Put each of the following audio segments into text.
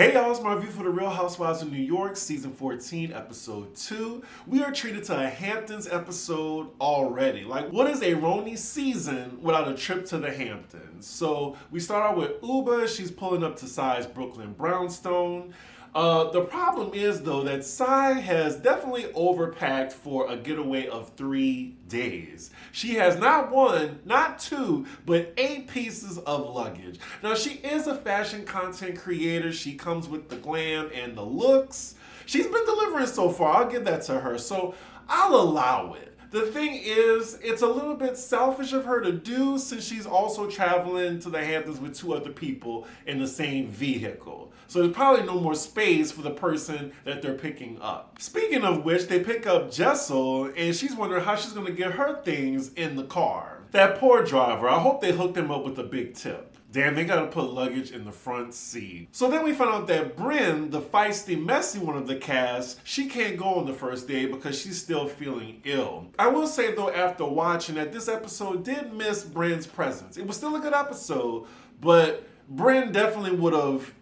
Hey y'all, it's my review for the Real Housewives of New York, season 14, episode 2. We are treated to a Hamptons episode already. Like, what is a RHONY season without a trip to the Hamptons? So we start out with Uba. She's pulling up to Sai's Brooklyn brownstone. The problem is, though, that Sai has definitely overpacked for a getaway of 3 days. She has not 1, not 2, but 8 pieces of luggage. Now, she is a fashion content creator. She comes with the glam and the looks. She's been delivering so far. I'll give that to her. So I'll allow it. The thing is, it's a little bit selfish of her to do since she's also traveling to the Hamptons with 2 other people in the same vehicle. So there's probably no more space for the person that they're picking up. Speaking of which, they pick up Jessel and she's wondering how she's gonna get her things in the car. That poor driver, I hope they hooked him up with a big tip. Damn, they gotta put luggage in the front seat. So then we find out that Brynn, the feisty, messy one of the cast, she can't go on the first day because she's still feeling ill. I will say though, after watching that this episode did miss Brynn's presence. It was still a good episode, but Brynn definitely would have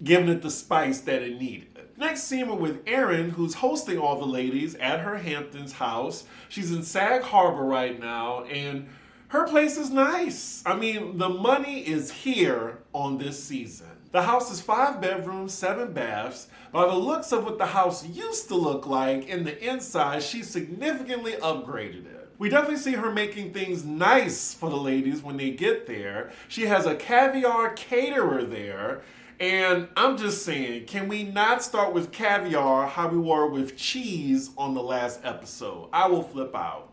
given it the spice that it needed. Next scene we're with Erin, who's hosting all the ladies at her Hamptons house. She's in Sag Harbor right now, and her place is nice. I mean, the money is here on this season. The house is 5 bedrooms, 7 baths. By the looks of what the house used to look like in the inside, she significantly upgraded it. We definitely see her making things nice for the ladies when they get there. She has a caviar caterer there. And I'm just saying, can we not start with caviar how we were with cheese on the last episode? I will flip out.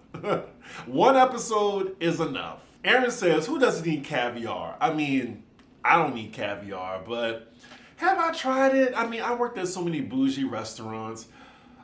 1 episode is enough. Erin says, who doesn't need caviar? I mean, I don't need caviar, but have I tried it? I mean, I worked at so many bougie restaurants.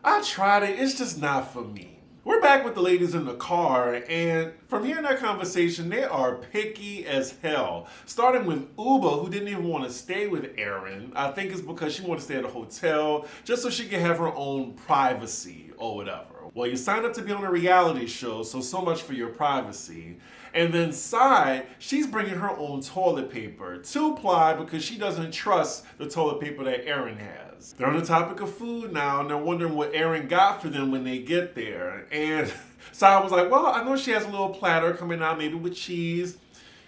I tried it, it's just not for me. We're back with the ladies in the car, and from hearing their conversation, they are picky as hell. Starting with Uba, who didn't even want to stay with Erin. I think it's because she wanted to stay at a hotel, just so she can have her own privacy or whatever. Well, you signed up to be on a reality show, so much for your privacy. And then Sai, she's bringing her own toilet paper, 2-ply, because she doesn't trust the toilet paper that Erin has. They're on the topic of food now, and they're wondering what Erin got for them when they get there. And Sai was like, well, I know she has a little platter coming out, maybe with cheese.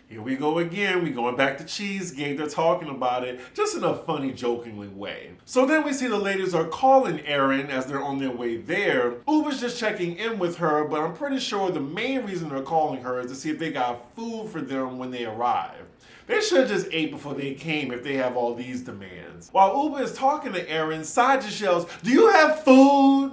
Here we go again. We're going back to Cheesegate. They're talking about it just in a funny, jokingly way. So then we see the ladies are calling Erin as they're on their way there. Uber's just checking in with her, but I'm pretty sure the main reason they're calling her is to see if they got food for them when they arrive. They should have just ate before they came if they have all these demands. While Uber is talking to Erin, Sai just yells, "Do you have food?"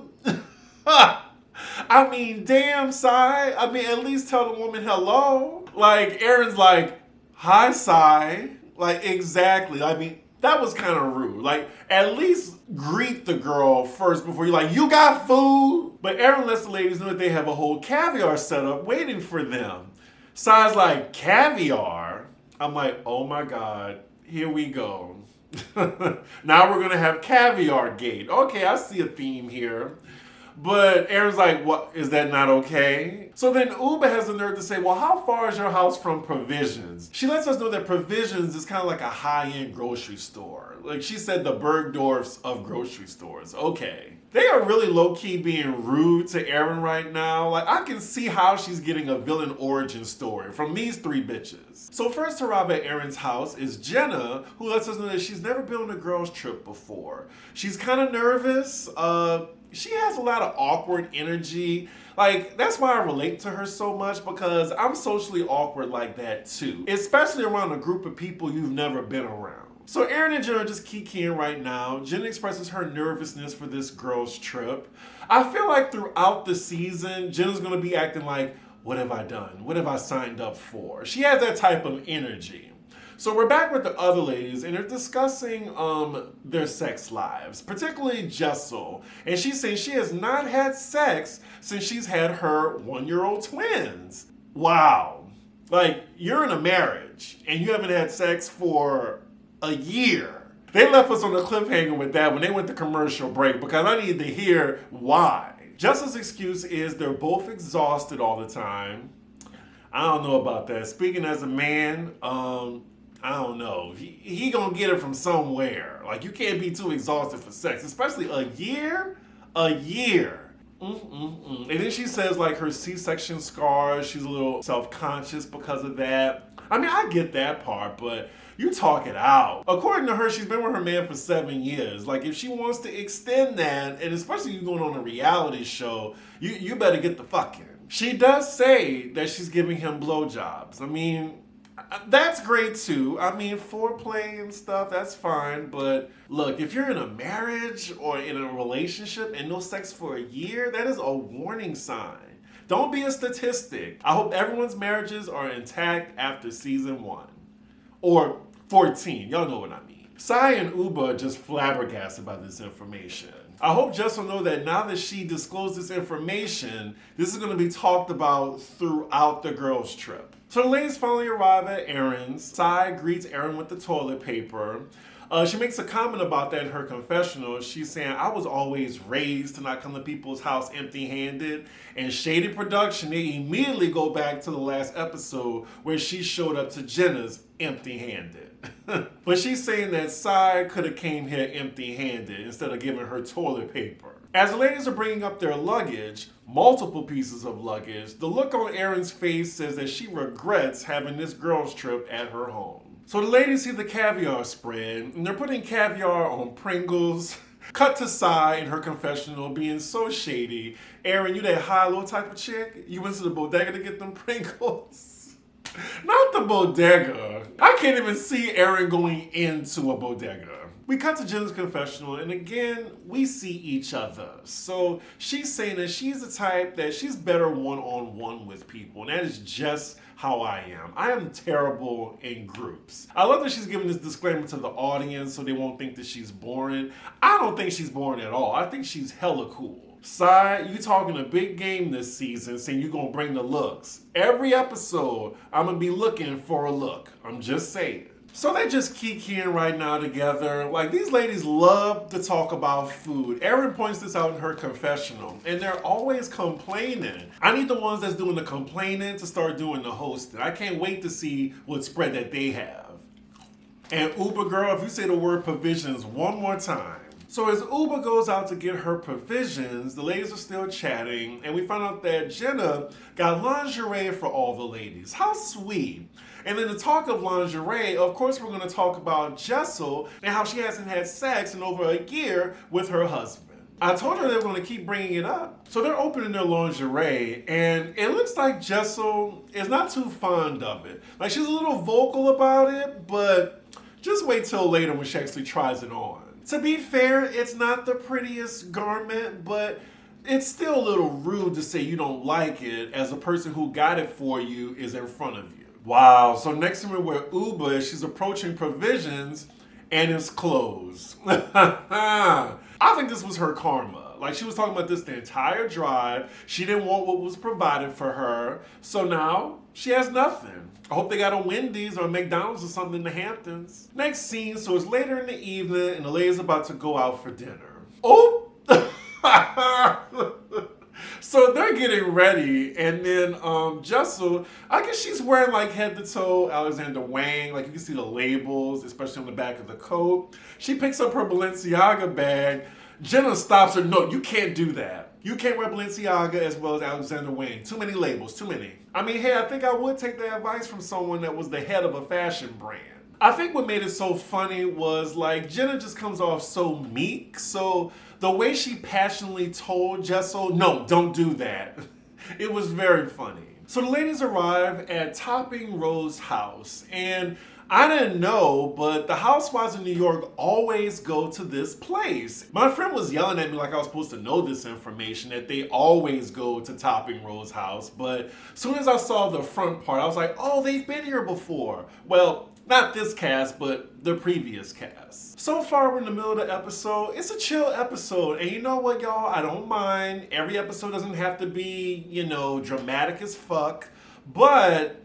I mean, damn, Sai. I mean, at least tell the woman hello. Like, Erin's like, hi, Sai. Like, exactly. I mean, that was kind of rude. Like, at least greet the girl first before you're like, you got food? But Erin lets the ladies know that they have a whole caviar setup waiting for them. Sai's like, caviar? I'm like, oh my God, here we go. Now we're going to have caviar gate. Okay, I see a theme here. But Erin's like, what, is that not okay? So then Uba has the nerve to say, well, how far is your house from Provisions? She lets us know that Provisions is kind of like a high-end grocery store. Like she said, the Bergdorfs of grocery stores. Okay. They are really low-key being rude to Erin right now. Like, I can see how she's getting a villain origin story from these 3 bitches. So first to arrive at Erin's house is Jenna, who lets us know that she's never been on a girls' trip before. She's kind of nervous. She has a lot of awkward energy. Like, that's why I relate to her so much, because I'm socially awkward like that too. Especially around a group of people you've never been around. So Erin and Jen are just kikiing right now. Jen expresses her nervousness for this girls' trip. I feel like throughout the season, Jen is going to be acting like, what have I done? What have I signed up for? She has that type of energy. So we're back with the other ladies, and they're discussing their sex lives, particularly Jessel. And she's saying she has not had sex since she's had her 1-year-old twins. Wow. Like, you're in a marriage, and you haven't had sex for a year. They left us on a cliffhanger with that when they went to commercial break, because I need to hear why. Jessel's excuse is they're both exhausted all the time. I don't know about that. Speaking as a man, I don't know. He gonna get it from somewhere. Like, you can't be too exhausted for sex, especially a year. A year. And then she says, like, her C-section scars, she's a little self-conscious because of that. I mean, I get that part, but you talk it out. According to her, she's been with her man for 7 years. Like, if she wants to extend that, and especially you going on a reality show, you better get the fucking. She does say that she's giving him blowjobs. I mean, that's great too. I mean, foreplay and stuff, that's fine. But look, if you're in a marriage or in a relationship and no sex for a year, that is a warning sign. Don't be a statistic. I hope everyone's marriages are intact after season 1. Or 14, y'all know what I mean. Sai and Uba are just flabbergasted by this information. I hope Jess will know that now that she disclosed this information, this is going to be talked about throughout the girls' trip. So the ladies finally arrive at Erin's. Sai greets Erin with the toilet paper. She makes a comment about that in her confessional. She's saying, I was always raised to not come to people's house empty-handed. And Shady Production, they immediately go back to the last episode where she showed up to Jenna's empty-handed. But she's saying that Sai could have came here empty-handed instead of giving her toilet paper. As the ladies are bringing up their luggage, multiple pieces of luggage, the look on Erin's face says that she regrets having this girls' trip at her home. So the ladies see the caviar spread, and they're putting caviar on Pringles. Cut to Sai in her confessional being so shady. Erin, you that high-low type of chick? You went to the bodega to get them Pringles? Not the bodega. I can't even see Erin going into a bodega. We cut to Jenna's confessional, and again, we see each other. So she's saying that she's the type that she's better one-on-one with people, and that is just how I am. I am terrible in groups. I love that she's giving this disclaimer to the audience so they won't think that she's boring. I don't think she's boring at all. I think she's hella cool. Sai, you talking a big game this season saying you're gonna bring the looks. Every episode, I'm gonna be looking for a look. I'm just saying. So they just kikiing right now together. Like, these ladies love to talk about food. Erin points this out in her confessional, and they're always complaining. I need the ones that's doing the complaining to start doing the hosting. I can't wait to see what spread that they have. And Uber girl, if you say the word provisions one more time. So as Uba goes out to get her provisions, the ladies are still chatting, and we find out that Jenna got lingerie for all the ladies. How sweet. And then the talk of lingerie, of course we're going to talk about Jessel and how she hasn't had sex in over a year with her husband. I told her they were going to keep bringing it up. So they're opening their lingerie, and it looks like Jessel is not too fond of it. Like, she's a little vocal about it, but just wait till later when she actually tries it on. To be fair, it's not the prettiest garment, but it's still a little rude to say you don't like it as a person who got it for you is in front of you. Wow, so next time we're Uba, she's approaching provisions and it's closed. I think this was her karma. Like, she was talking about this the entire drive. She didn't want what was provided for her. So now she has nothing. I hope they got a Wendy's or a McDonald's or something in the Hamptons. Next scene, so it's later in the evening and the lady's about to go out for dinner. Oh! So they're getting ready, and then Jessel, I guess she's wearing like head to toe Alexander Wang, like you can see the labels, especially on the back of the coat. She picks up her Balenciaga bag. Jenna stops her. No, you can't do that. You can't wear Balenciaga as well as Alexander Wang. Too many labels, too many. I mean, hey, I think I would take that advice from someone that was the head of a fashion brand. I think what made it so funny was like Jenna just comes off so meek. So the way she passionately told Jessel, no, don't do that. It was very funny. So the ladies arrive at Topping Rose house, and I didn't know, but the Housewives of New York always go to this place. My friend was yelling at me like I was supposed to know this information, that they always go to Topping Rose house, but as soon as I saw the front part, I was like, oh, they've been here before. Well, not this cast, but the previous cast. So far, we're in the middle of the episode. It's a chill episode. And you know what, y'all? I don't mind. Every episode doesn't have to be, dramatic as fuck. But,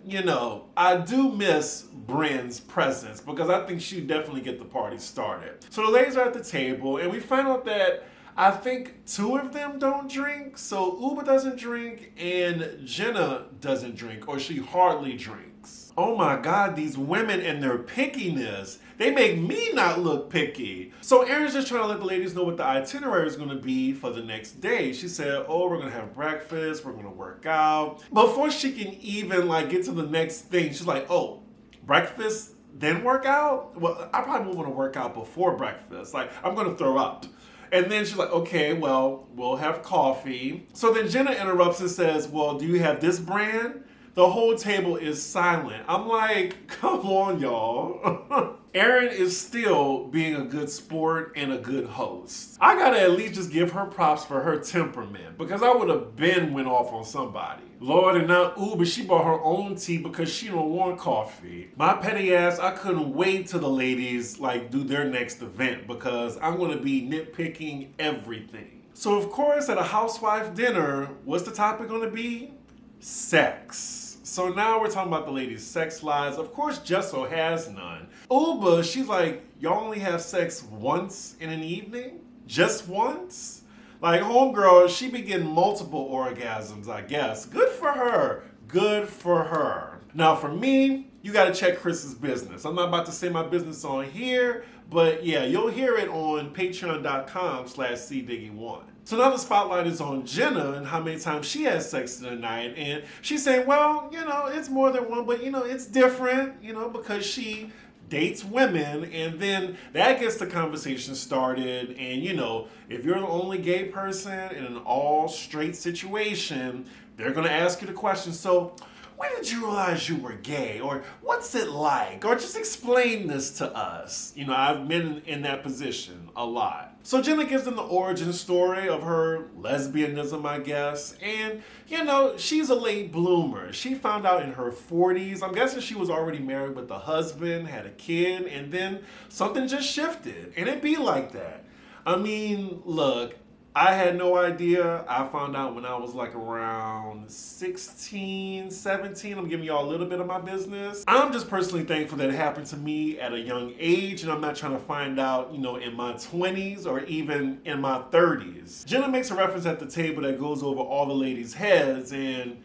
I do miss Bryn's presence because I think she'd definitely get the party started. So the ladies are at the table, and we find out that I think 2 of them don't drink. So Uba doesn't drink, and Jenna doesn't drink, or she hardly drinks. Oh my God, these women and their pickiness. They make me not look picky. So Erin's just trying to let the ladies know what the itinerary is going to be for the next day. She said, oh, we're going to have breakfast. We're going to work out. Before she can even like get to the next thing, she's like, oh, breakfast, then work out? Well, I probably won't want to work out before breakfast. Like, I'm going to throw up. And then she's like, okay, well, we'll have coffee. So then Jenna interrupts and says, well, do you have this brand? The whole table is silent. I'm like, come on, y'all. Erin is still being a good sport and a good host. I gotta at least just give her props for her temperament, because I would have been went off on somebody. Lord, and now but she bought her own tea because she don't want coffee. My petty ass, I couldn't wait till the ladies like do their next event, because I'm gonna be nitpicking everything. So of course at a housewife dinner, what's the topic gonna be? Sex. So now we're talking about the ladies' sex lives. Of course, Jessel has none. Uba, she's like, y'all only have sex once in an evening? Just once? Like, homegirl, she be getting multiple orgasms, I guess. Good for her. Good for her. Now, for me, you gotta check Chris's business. I'm not about to say my business on here, but yeah, you'll hear it on patreon.com/cdiggy1. So now the spotlight is on Jenna and how many times she has sex in a night. And she's saying, well, you know, it's more than one, but, you know, it's different, you know, because she dates women. And then that gets the conversation started. And, you know, if you're the only gay person in an all straight situation, they're going to ask you the question, so when did you realize you were gay? Or what's it like? Or just explain this to us. You know, I've been in that position a lot. So Jenna gives them the origin story of her lesbianism, I guess. And, you know, she's a late bloomer. She found out in her 40s. I'm guessing she was already married with a husband, had a kid, and then something just shifted. And it be like that. I mean, look, I had no idea. I found out when I was like around 16, 17. I'm giving y'all a little bit of my business. I'm just personally thankful that it happened to me at a young age, and I'm not trying to find out, you know, in my 20s or even in my 30s. Jenna makes a reference at the table that goes over all the ladies' heads, and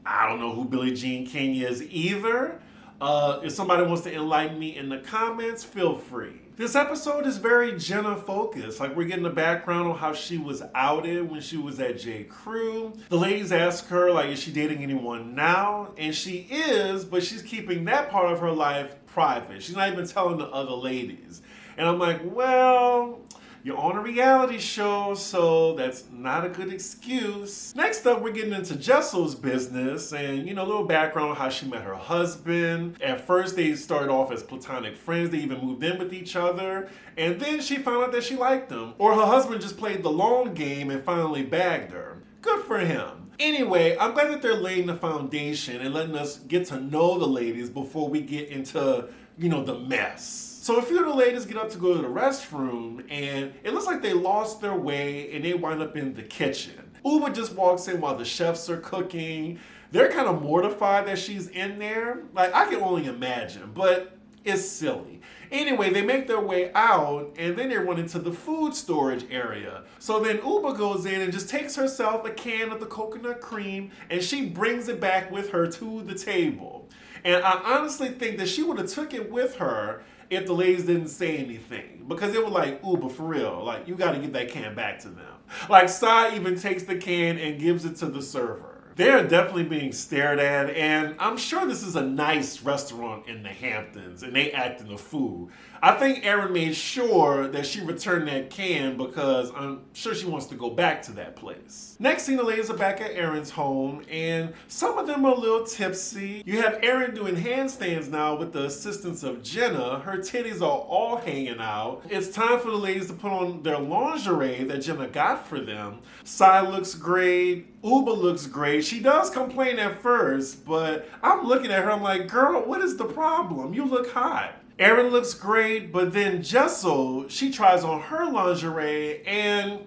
I don't know who Billie Jean King is either. If somebody wants to enlighten me in the comments, feel free. This episode is very Jenna focused. Like, we're getting the background on how she was outed when she was at J. Crew. The ladies ask her, like, is she dating anyone now? And she is, but she's keeping that part of her life private. She's not even telling the other ladies. And I'm like, well, you're on a reality show, so that's not a good excuse. Next up, we're getting into Jessel's business and, you know, a little background on how she met her husband. At first, they started off as platonic friends. They even moved in with each other. And then she found out that she liked him. Or her husband just played the long game and finally bagged her. Good for him. Anyway, I'm glad that they're laying the foundation and letting us get to know the ladies before we get into, you know, the mess. So a few of the ladies get up to go to the restroom, and it looks like they lost their way and they wind up in the kitchen. Uba just walks in while the chefs are cooking. They're kind of mortified that she's in there. Like, I can only imagine, but it's silly. Anyway, they make their way out, and then they run into the food storage area. So then Uba goes in and just takes herself a can of the coconut cream, and she brings it back with her to the table. And I honestly think that she would have took it with her if the ladies didn't say anything. Because it was like, Uba, for real, like, you gotta give that can back to them. Like, Sai even takes the can and gives it to the server. They're definitely being stared at, and I'm sure this is a nice restaurant in the Hamptons, and they act in the food. I think Erin made sure that she returned that can because I'm sure she wants to go back to that place. Next scene, the ladies are back at Erin's home, and some of them are a little tipsy. You have Erin doing handstands now with the assistance of Jenna. Her titties are all hanging out. It's time for the ladies to put on their lingerie that Jenna got for them. Sai looks great. Uba looks great. She does complain at first, but I'm looking at her, I'm like, girl, what is the problem? You look hot. Erin looks great, but then Jessel, she tries on her lingerie, and,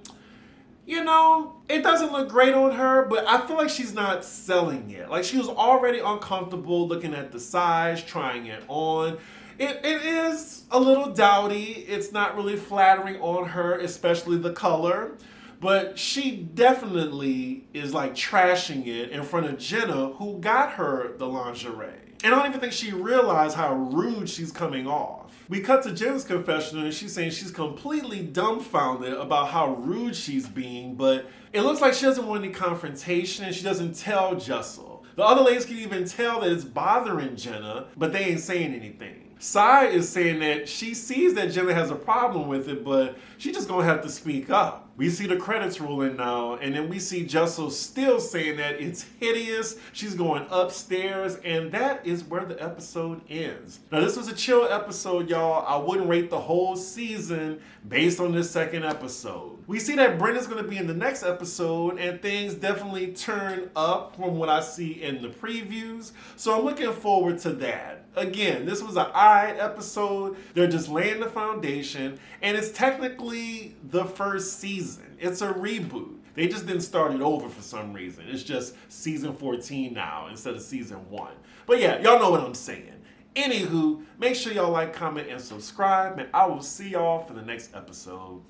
you know, it doesn't look great on her, but I feel like she's not selling it. Like, she was already uncomfortable looking at the size, trying it on. It is a little dowdy. It's not really flattering on her, especially the color. But she definitely is like trashing it in front of Jenna, who got her the lingerie. And I don't even think she realized how rude she's coming off. We cut to Jen's confessional and she's saying she's completely dumbfounded about how rude she's being, but it looks like she doesn't want any confrontation and she doesn't tell Jessel. The other ladies can even tell that it's bothering Jenna, but they ain't saying anything. Sai is saying that she sees that Jenna has a problem with it, but she just gonna have to speak up. We see the credits rolling now, and then we see Jessel still saying that it's hideous. She's going upstairs, and that is where the episode ends. Now, this was a chill episode, y'all. I wouldn't rate the whole season based on this second episode. We see that Brenda's gonna be in the next episode, and things definitely turn up from what I see in the previews. So I'm looking forward to that. Again, this was an alright episode. They're just laying the foundation, and it's technically the first season. It's a reboot. They just didn't start it over for some reason. It's just season 14 now instead of season 1. But yeah, y'all know what I'm saying. Anywho, make sure y'all like, comment, and subscribe, and I will see y'all for the next episode.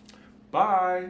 Bye.